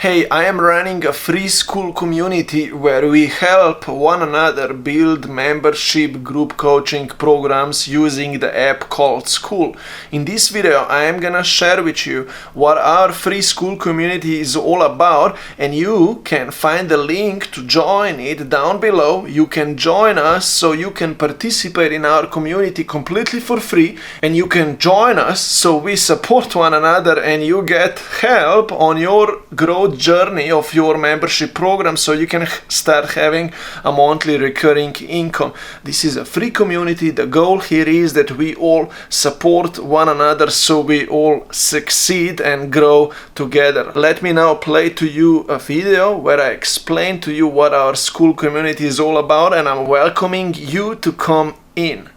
Hey, I am running a free Skool community where we help one another build membership group coaching programs using the app called Skool. In this video, I am gonna share with you what our free Skool community is all about, and you can find the link to join it down below. You can join us so you can participate in our community completely for free, and you can join us so we support one another and you get help on your growth journey of your membership program so you can start having a monthly recurring income. This is a free community. The goal here is that we all support one another so we all succeed and grow together. Let me now play to you a video where I explain to you what our Skool community is all about, and I'm welcoming you to come in.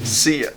See ya.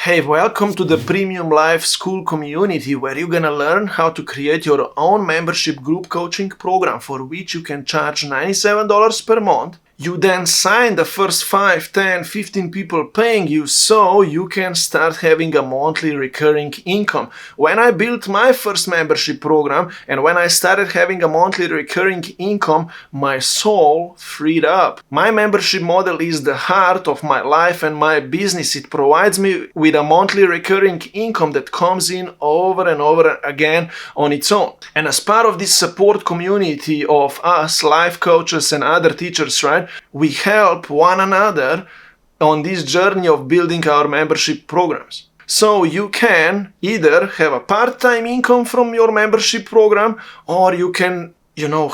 Hey, welcome to the Premium Live Skool community where you're gonna learn how to create your own membership group coaching program for which you can charge $97 per month. You then sign the first 5, 10, 15 people paying you so you can start having a monthly recurring income. When I built my first membership program and when I started having a monthly recurring income, my soul freed up. My membership model is the heart of my life and my business. It provides me with a monthly recurring income that comes in over and over again on its own. And as part of this support community of us, life coaches and other teachers, right? We help one another on this journey of building our membership programs. So you can either have a part-time income from your membership program, or you can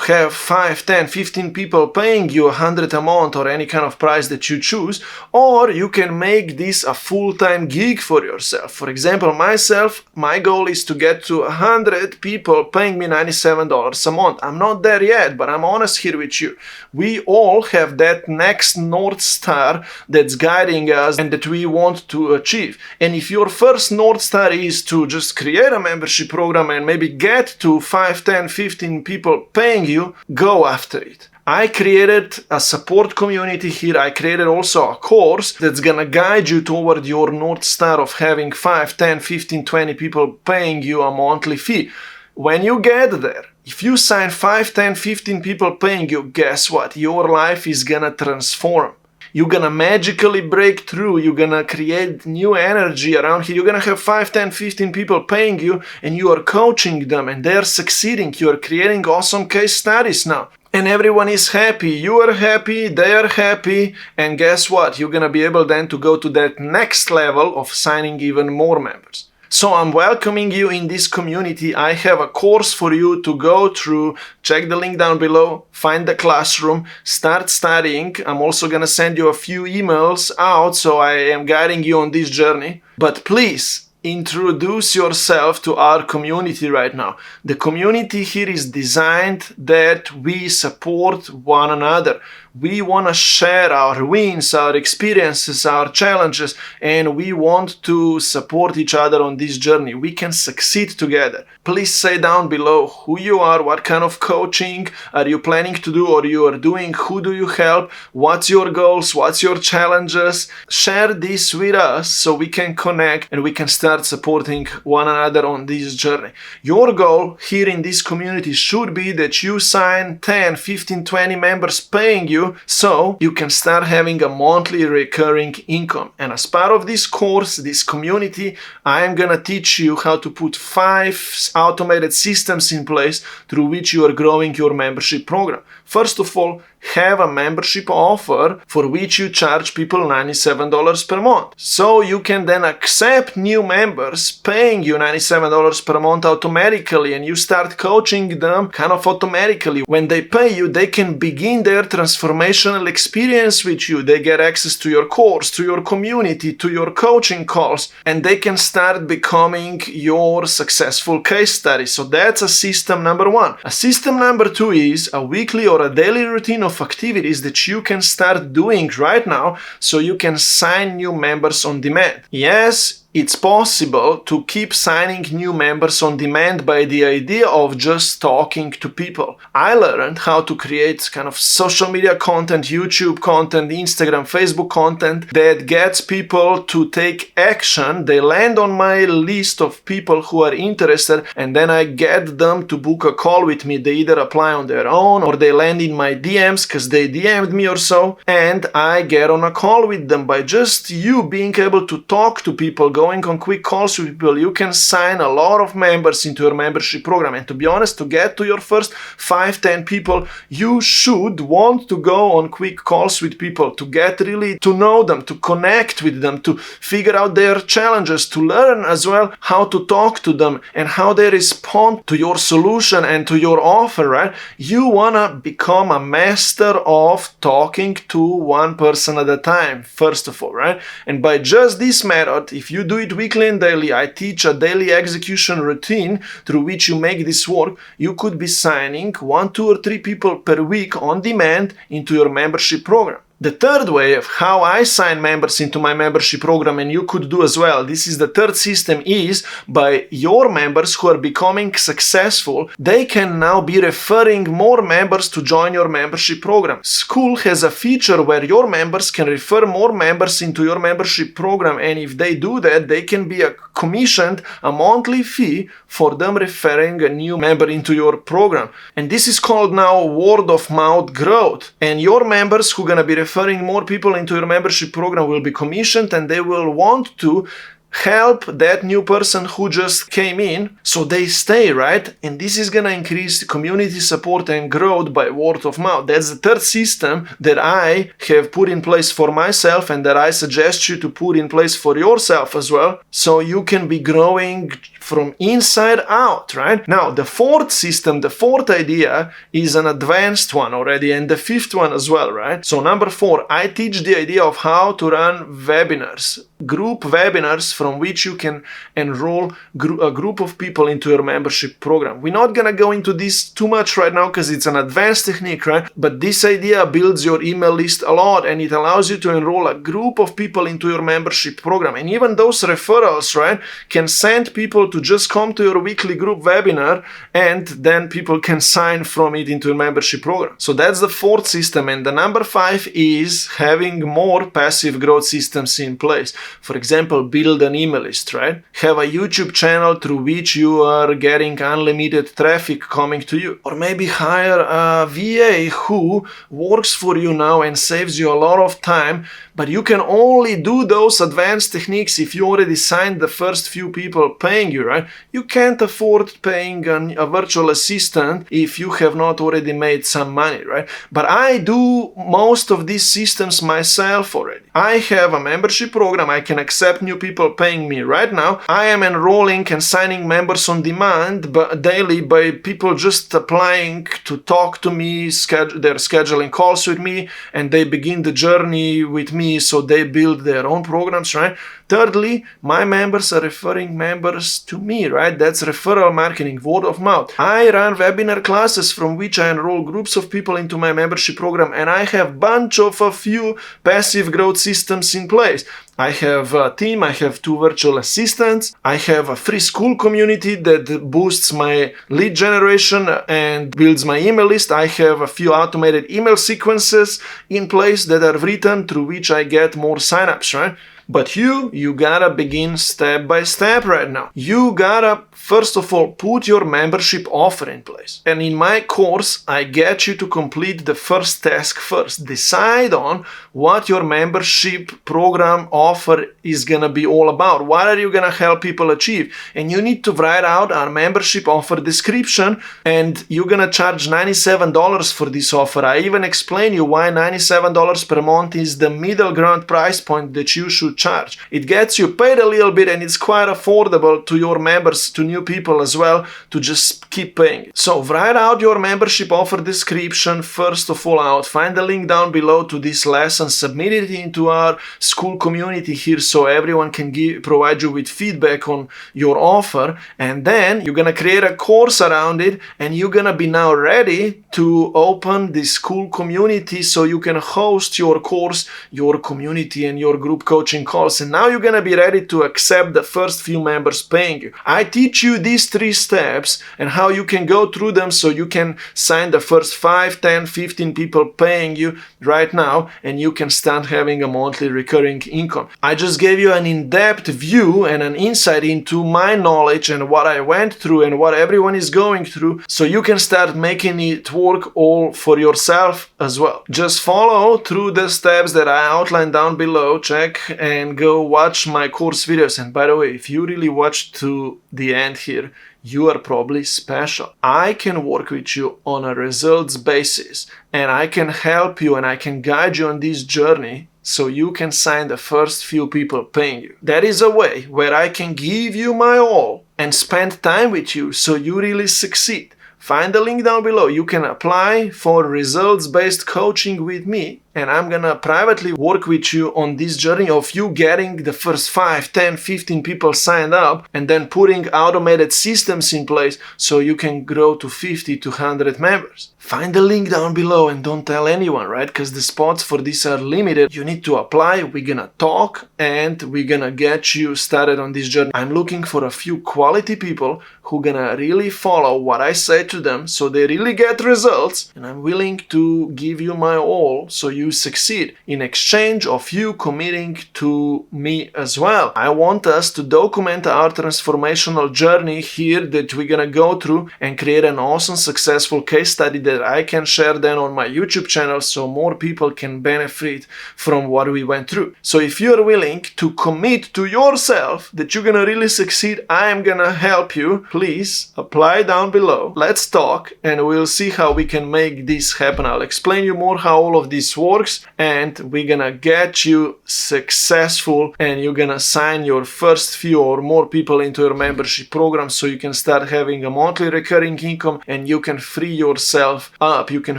have 5, 10, 15 people paying you $100 a month or any kind of price that you choose, or you can make this a full-time gig for yourself. For example, myself, my goal is to get to 100 people paying me $97 a month. I'm not there yet, but I'm honest here with you. We all have that next North Star that's guiding us and that we want to achieve. And if your first North Star is to just create a membership program and maybe get to 5, 10, 15 people paying you, go after it. I created a support community here. I created also a course that's gonna guide you toward your North Star of having 5, 10, 15, 20 people paying you a monthly fee. When you get there, if you sign 5, 10, 15 people paying you, guess what? Your life is gonna transform. You're gonna magically break through. You're gonna create new energy around here. You're gonna have 5, 10, 15 people paying you and you are coaching them and they're succeeding. You are creating awesome case studies now. And everyone is happy. You are happy, they are happy, and guess what? You're gonna be able then to go to that next level of signing even more members. So I'm welcoming you in this community. I have a course for you to go through. Check the link down below, find the classroom, start studying. I'm also gonna send you a few emails out, so I am guiding you on this journey. But please, introduce yourself to our community right now. The community here is designed that we support one another. We want to share our wins, our experiences, our challenges, and we want to support each other on this journey. We can succeed together. Please say down below who you are, what kind of coaching are you planning to do or you are doing, who do you help, what's your goals, what's your challenges. Share this with us so we can connect and we can start supporting one another on this journey. Your goal here in this community should be that you sign 10, 15, 20 members paying you so you can start having a monthly recurring income. And as part of this course, this community, I am gonna teach you how to put 5 automated systems in place through which you are growing your membership program. First of all, have a membership offer for which you charge people $97 per month. So you can then accept new members paying you $97 per month automatically, and you start coaching them kind of automatically. When they pay you, they can begin their transformational experience with you. They get access to your course, to your community, to your coaching calls, and they can start becoming your successful case study. So that's a system number 1. A system number 2 is a weekly or a daily routine of activities that you can start doing right now so you can sign new members on demand. Yes, it's possible to keep signing new members on demand by the idea of just talking to people. I learned how to create kind of social media content, YouTube content, Instagram, Facebook content that gets people to take action. They land on my list of people who are interested, and then I get them to book a call with me. They either apply on their own or they land in my DMs because they DM'd me or so, and I get on a call with them. By just you being able to talk to people, going on quick calls with people, you can sign a lot of members into your membership program. And to be honest, to get to your first 5-10 people, you should want to go on quick calls with people, to get really to know them, to connect with them, to figure out their challenges, to learn as well how to talk to them and how they respond to your solution and to your offer, right? You wanna become a master of talking to one person at a time, first of all, right? And by just this method, if you do it weekly and daily, I teach a daily execution routine through which you make this work. You could be signing 1, 2, or 3 people per week on demand into your membership program. The third way of how I sign members into my membership program, and you could do as well, this is the third system, is by your members who are becoming successful, they can now be referring more members to join your membership program. Skool has a feature where your members can refer more members into your membership program, and if they do that, they can be commissioned a monthly fee for them referring a new member into your program. And this is called now word of mouth growth. And your members who are gonna be referring more people into your membership program will be commissioned, and they will want to help that new person who just came in so they stay, right? And this is gonna increase community support and growth by word of mouth. That's the third system that I have put in place for myself and that I suggest you to put in place for yourself as well, so you can be growing from inside out, right? Now, the fourth system, the fourth idea is an advanced one already, and the fifth one as well, right? So number 4, I teach the idea of how to run webinars, group webinars from which you can enroll a group of people into your membership program. We're not gonna go into this too much right now because it's an advanced technique, right? But this idea builds your email list a lot, and it allows you to enroll a group of people into your membership program. And even those referrals, right, can send people to just come to your weekly group webinar, and then people can sign from it into your membership program. So that's the fourth system. And the number 5 is having more passive growth systems in place. For example, build an email list, right? Have a YouTube channel through which you are getting unlimited traffic coming to you. Or maybe hire a VA who works for you now and saves you a lot of time, but you can only do those advanced techniques if you already signed the first few people paying you, right? You can't afford paying a virtual assistant if you have not already made some money, right? But I do most of these systems myself already. I have a membership program. I can accept new people paying me right now. I am enrolling and signing members on demand daily by people just applying to talk to me, they're scheduling calls with me, and they begin the journey with me, so they build their own programs, right? Thirdly, my members are referring members to me, right? That's referral marketing, word of mouth. I run webinar classes from which I enroll groups of people into my membership program, and I have a few passive growth systems in place. I have a team, I have 2 virtual assistants, I have a free Skool community that boosts my lead generation and builds my email list. I have a few automated email sequences in place that are written through which I get more signups, right? But you gotta begin step by step right now. You gotta, first of all, put your membership offer in place. And in my course, I get you to complete the first task first. Decide on what your membership program offer is gonna be all about. What are you gonna help people achieve? And you need to write out our membership offer description, and you're gonna charge $97 for this offer. I even explain you why $97 per month is the middle ground price point that you should charge. It gets you paid a little bit, and it's quite affordable to your members, to new people as well, to just keep paying it. So write out your membership offer description first of all out. Find the link down below to this lesson, submit it into our Skool community here so everyone can provide you with feedback on your offer, and then you're gonna create a course around it, and you're gonna be now ready to open the Skool community so you can host your course, your community, and your group coaching calls, and now you're gonna be ready to accept the first few members paying you. I teach you these 3 steps and how you can go through them so you can sign the first 5, 10, 15 people paying you right now, and you can start having a monthly recurring income. I just gave you an in-depth view and an insight into my knowledge and what I went through and what everyone is going through, so you can start making it work all for yourself as well. Just follow through the steps that I outlined down below, check and go watch my course videos. And by the way, if you really watched to the end here, you are probably special. I can work with you on a results basis, and I can help you and I can guide you on this journey so you can sign the first few people paying you. That is a way where I can give you my all and spend time with you so you really succeed. Find the link down below. You can apply for results-based coaching with me, and I'm gonna privately work with you on this journey of you getting the first 5, 10, 15 people signed up, and then putting automated systems in place so you can grow to 50 to 100 members. Find the link down below and don't tell anyone, right? Because the spots for this are limited. You need to apply. We're gonna talk and we're gonna get you started on this journey. I'm looking for a few quality people who gonna really follow what I say to them so they really get results, and I'm willing to give you my all so you succeed in exchange of you committing to me as well. I want us to document our transformational journey here that we're gonna go through and create an awesome successful case study that I can share then on my YouTube channel so more people can benefit from what we went through. So if you're willing to commit to yourself that you're gonna really succeed, I am gonna help you. Please apply down below. Let's talk and we'll see how we can make this happen. I'll explain you more how all of this works, and we're gonna get you successful, and you're gonna sign your first few or more people into your membership program so you can start having a monthly recurring income, and you can free yourself up. You can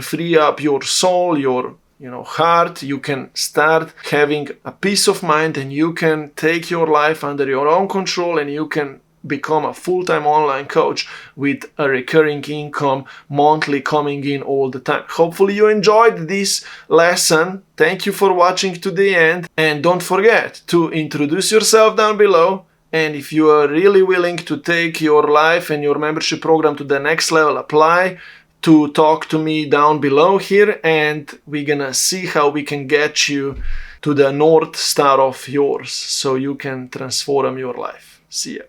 free up your soul, your heart. You can start having a peace of mind, and you can take your life under your own control, and you can become a full-time online coach with a recurring income monthly coming in all the time. Hopefully you enjoyed this lesson. Thank you for watching to the end, and don't forget to introduce yourself down below. And if you are really willing to take your life and your membership program to the next level, apply to talk to me down below here, and we're gonna see how we can get you to the North Star of yours so you can transform your life. See ya.